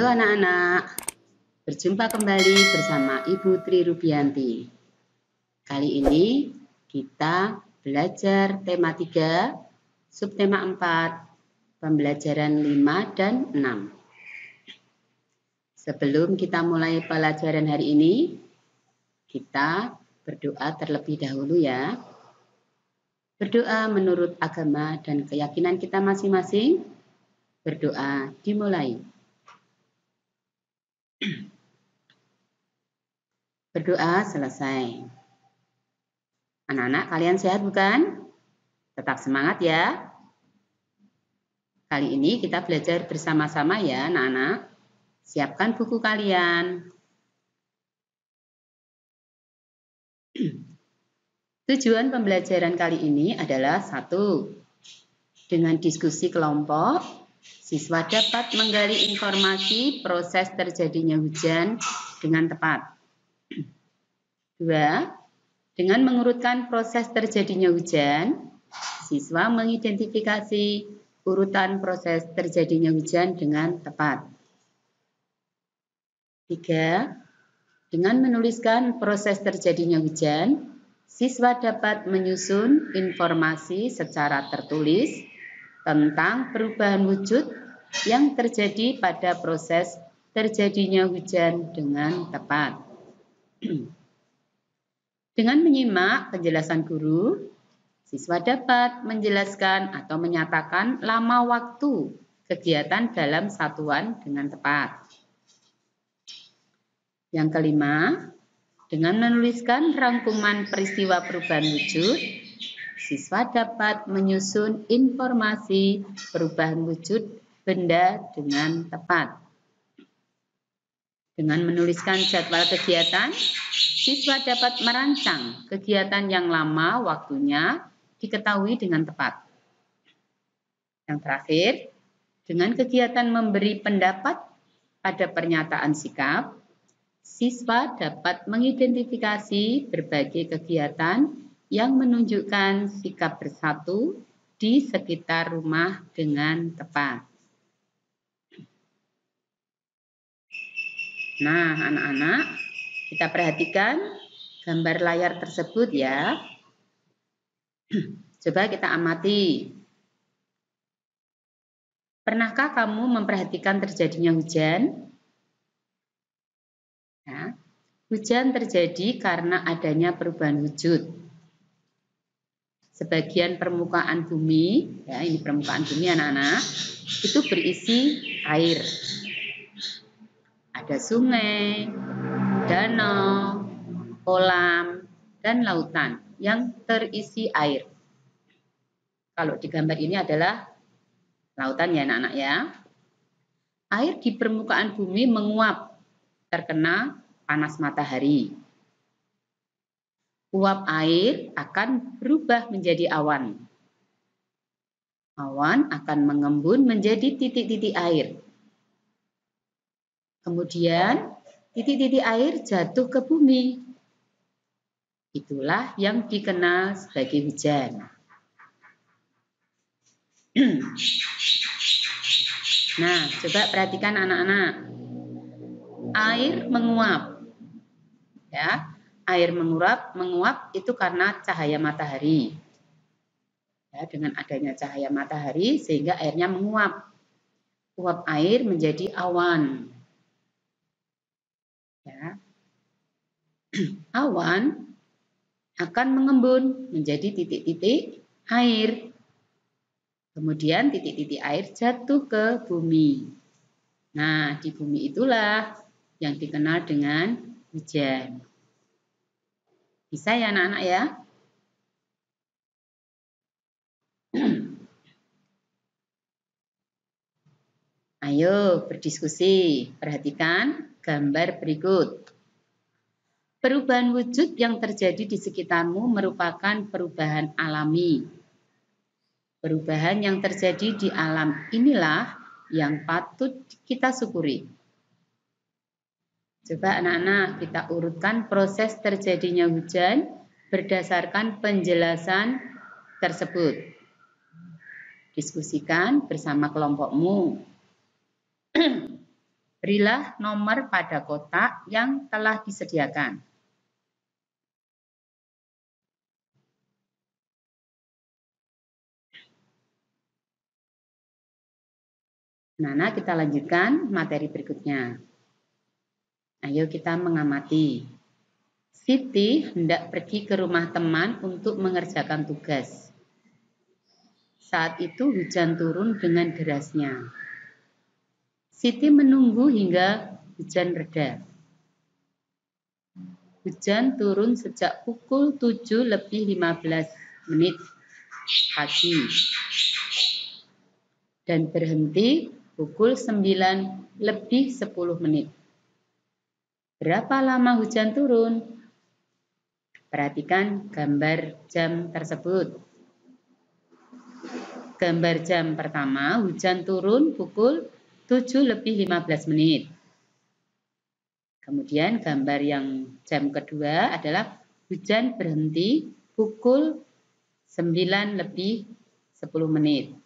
Halo anak-anak, berjumpa kembali bersama Ibu Tri Rubianti. Kali ini kita belajar tema 3, subtema 4, pembelajaran 5 dan 6. Sebelum kita mulai pelajaran hari ini, kita berdoa terlebih dahulu ya. Berdoa menurut agama dan keyakinan kita masing-masing. Berdoa dimulai. Berdoa selesai. Anak-anak, kalian sehat bukan? Tetap semangat ya. Kali ini kita belajar bersama-sama ya anak-anak. Siapkan buku kalian. Tujuan pembelajaran kali ini adalah 1. Dengan diskusi kelompok, siswa dapat menggali informasi proses terjadinya hujan dengan tepat. 2. Dengan mengurutkan proses terjadinya hujan, siswa mengidentifikasi urutan proses terjadinya hujan dengan tepat. 3. Dengan menuliskan proses terjadinya hujan, siswa dapat menyusun informasi secara tertulis tentang perubahan wujud yang terjadi pada proses terjadinya hujan dengan tepat. Dengan menyimak penjelasan guru, siswa dapat menjelaskan atau menyatakan lama waktu kegiatan dalam satuan dengan tepat. Yang kelima, dengan menuliskan rangkuman peristiwa perubahan wujud, siswa dapat menyusun informasi perubahan wujud benda dengan tepat. Dengan menuliskan jadwal kegiatan, siswa dapat merancang kegiatan yang lama waktunya diketahui dengan tepat. Yang terakhir, dengan kegiatan memberi pendapat pada pernyataan sikap, siswa dapat mengidentifikasi berbagai kegiatan yang menunjukkan sikap bersatu di sekitar rumah dengan tepat. Nah, anak-anak, kita perhatikan gambar layar tersebut ya. Coba kita amati. Pernahkah kamu memperhatikan terjadinya hujan? Ya, hujan terjadi karena adanya perubahan wujud. Sebagian permukaan bumi, ya ini permukaan bumi anak-anak, itu berisi air. Ada sungai, danau, kolam, dan lautan yang terisi air. Kalau di gambar ini adalah lautan ya anak-anak ya. Air di permukaan bumi menguap terkena panas matahari. Uap air akan berubah menjadi awan. Awan akan mengembun menjadi titik-titik air. Kemudian titik-titik air jatuh ke bumi. Itulah yang dikenal sebagai hujan. Nah, coba perhatikan anak-anak. Air menguap. Ya, air menguap itu karena cahaya matahari. Ya, dengan adanya cahaya matahari sehingga airnya menguap. Uap air menjadi awan. Ya. Awan akan mengembun menjadi titik-titik air. Kemudian titik-titik air jatuh ke bumi. Nah, di bumi itulah yang dikenal dengan hujan. Bisa ya anak-anak ya? Ayo berdiskusi. Perhatikan gambar berikut. Perubahan wujud yang terjadi di sekitarmu merupakan perubahan alami. Perubahan yang terjadi di alam inilah yang patut kita syukuri. Coba anak-anak kita urutkan proses terjadinya hujan berdasarkan penjelasan tersebut. Diskusikan bersama kelompokmu. Berilah nomor pada kotak yang telah disediakan. Nah, kita lanjutkan materi berikutnya. Ayo kita mengamati. Siti hendak pergi ke rumah teman untuk mengerjakan tugas. Saat itu hujan turun dengan derasnya. Siti menunggu hingga hujan reda. Hujan turun sejak pukul 7:15 pagi dan berhenti pukul 9:10. Berapa lama hujan turun? Perhatikan gambar jam tersebut. Gambar jam pertama, hujan turun pukul 7:15. Kemudian gambar yang jam kedua adalah hujan berhenti pukul 9:10.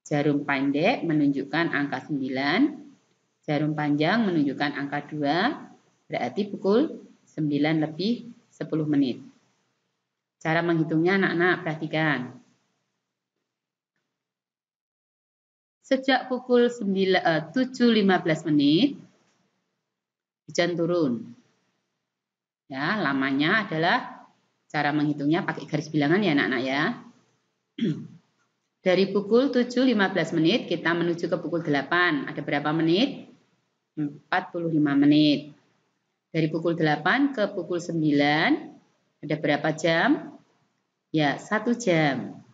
Jarum pendek menunjukkan angka 9, jarum panjang menunjukkan angka 2, berarti pukul 9:10. Cara menghitungnya anak-anak perhatikan. Sejak pukul 7:15 hujan turun. Ya, lamanya adalah cara menghitungnya pakai garis bilangan ya anak-anak ya. Dari pukul 7:15 kita menuju ke pukul 8. Ada berapa menit? 45 menit. Dari pukul 8 ke pukul 9 ada berapa jam? Ya, 1 jam.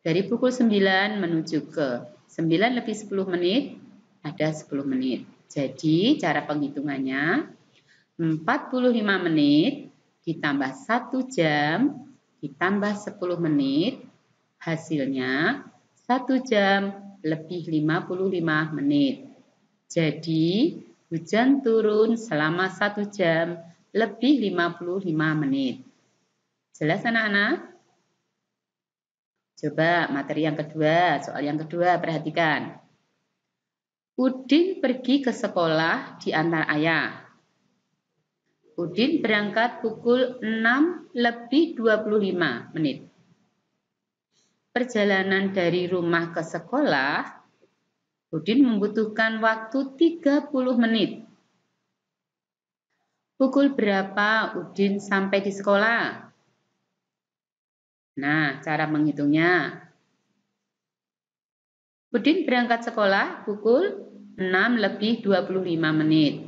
Dari pukul 9 menuju ke 9:10 ada 10 menit. Jadi cara penghitungannya 45 menit ditambah 1 jam ditambah 10 menit. Hasilnya 1 jam lebih 55 menit. Jadi hujan turun selama 1 jam lebih 55 menit. Jelas anak-anak? Coba materi yang kedua, soal yang kedua perhatikan. Udin pergi ke sekolah diantar ayah. Udin berangkat pukul 6:25. Perjalanan dari rumah ke sekolah, Udin membutuhkan waktu 30 menit. Pukul berapa Udin sampai di sekolah? Nah, cara menghitungnya. Udin berangkat sekolah pukul 6:25.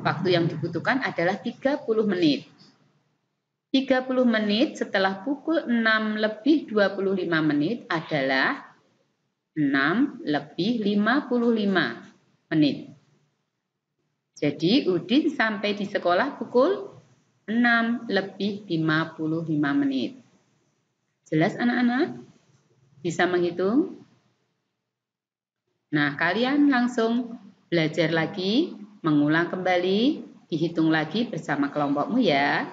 Waktu yang dibutuhkan adalah 30 menit. 30 menit setelah pukul 6:25 adalah 6:55. Jadi Udin sampai di sekolah pukul 6:55. Jelas anak-anak? Bisa menghitung? Nah, kalian langsung belajar lagi, mengulang kembali, dihitung lagi bersama kelompokmu ya.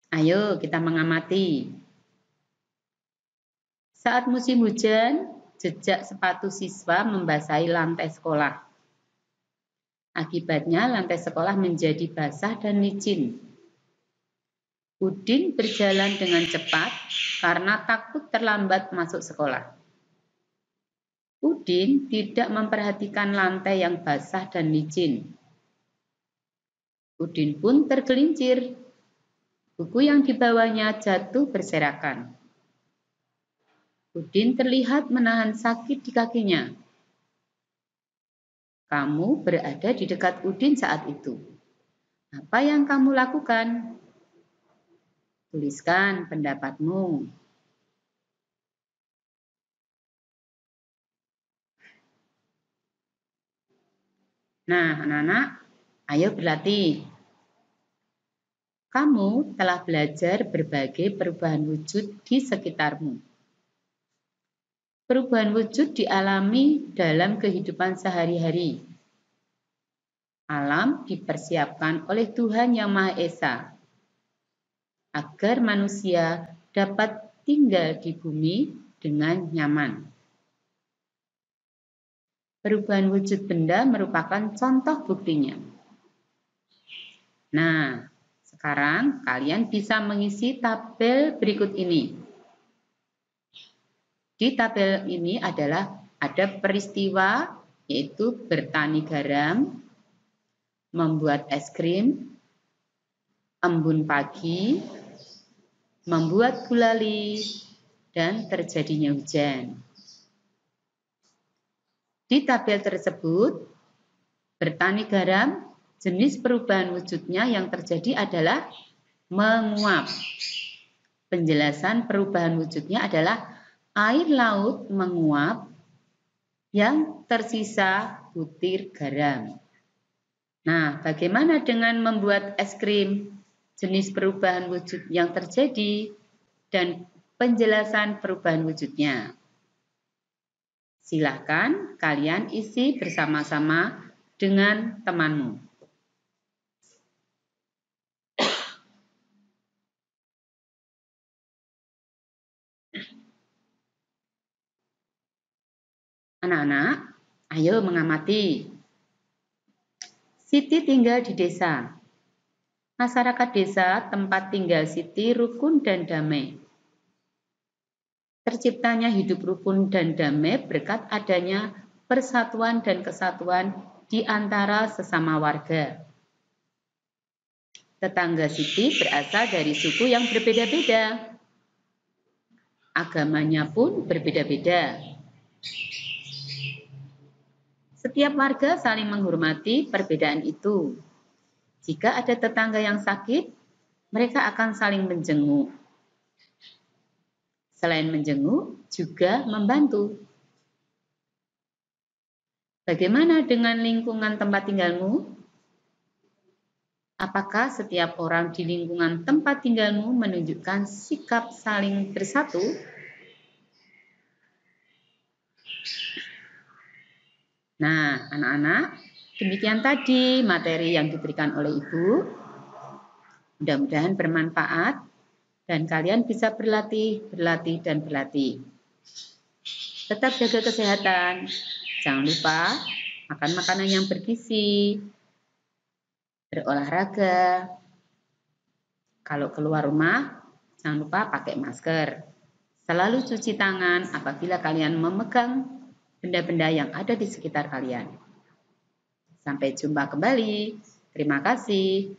Ayo kita mengamati. Saat musim hujan, jejak sepatu siswa membasahi lantai sekolah. Akibatnya lantai sekolah menjadi basah dan licin. Udin berjalan dengan cepat karena takut terlambat masuk sekolah. Udin tidak memperhatikan lantai yang basah dan licin. Udin pun tergelincir. Buku yang dibawanya jatuh berserakan. Udin terlihat menahan sakit di kakinya. Kamu berada di dekat Udin saat itu. Apa yang kamu lakukan? Tuliskan pendapatmu. Nah, anak-anak, ayo berlatih. Kamu telah belajar berbagai perubahan wujud di sekitarmu. Perubahan wujud dialami dalam kehidupan sehari-hari. Alam dipersiapkan oleh Tuhan Yang Maha Esa agar manusia dapat tinggal di bumi dengan nyaman. Perubahan wujud benda merupakan contoh buktinya. Nah, sekarang kalian bisa mengisi tabel berikut ini. Di tabel ini ada peristiwa, yaitu bertani garam, membuat es krim, embun pagi, membuat gulali, dan terjadinya hujan. Di tabel tersebut, bertani garam, jenis perubahan wujudnya yang terjadi adalah menguap. Penjelasan perubahan wujudnya adalah air laut menguap yang tersisa butir garam. Nah, bagaimana dengan membuat es krim? Jenis perubahan wujud yang terjadi dan penjelasan perubahan wujudnya. Silakan kalian isi bersama-sama dengan temanmu. Anak-anak, ayo mengamati. Siti tinggal di desa. Masyarakat desa tempat tinggal Siti rukun dan damai. Terciptanya hidup rukun dan damai berkat adanya persatuan dan kesatuan di antara sesama warga. Tetangga Siti berasal dari suku yang berbeda-beda. Agamanya pun berbeda-beda. Setiap warga saling menghormati perbedaan itu. Jika ada tetangga yang sakit, mereka akan saling menjenguk. Selain menjenguk, juga membantu. Bagaimana dengan lingkungan tempat tinggalmu? Apakah setiap orang di lingkungan tempat tinggalmu menunjukkan sikap saling bersatu? Nah, anak-anak, demikian tadi materi yang diberikan oleh Ibu. Mudah-mudahan bermanfaat dan kalian bisa berlatih. Tetap jaga kesehatan. Jangan lupa makan makanan yang bergizi, berolahraga. Kalau keluar rumah, jangan lupa pakai masker. Selalu cuci tangan apabila kalian memegang benda-benda yang ada di sekitar kalian. Sampai jumpa kembali. Terima kasih.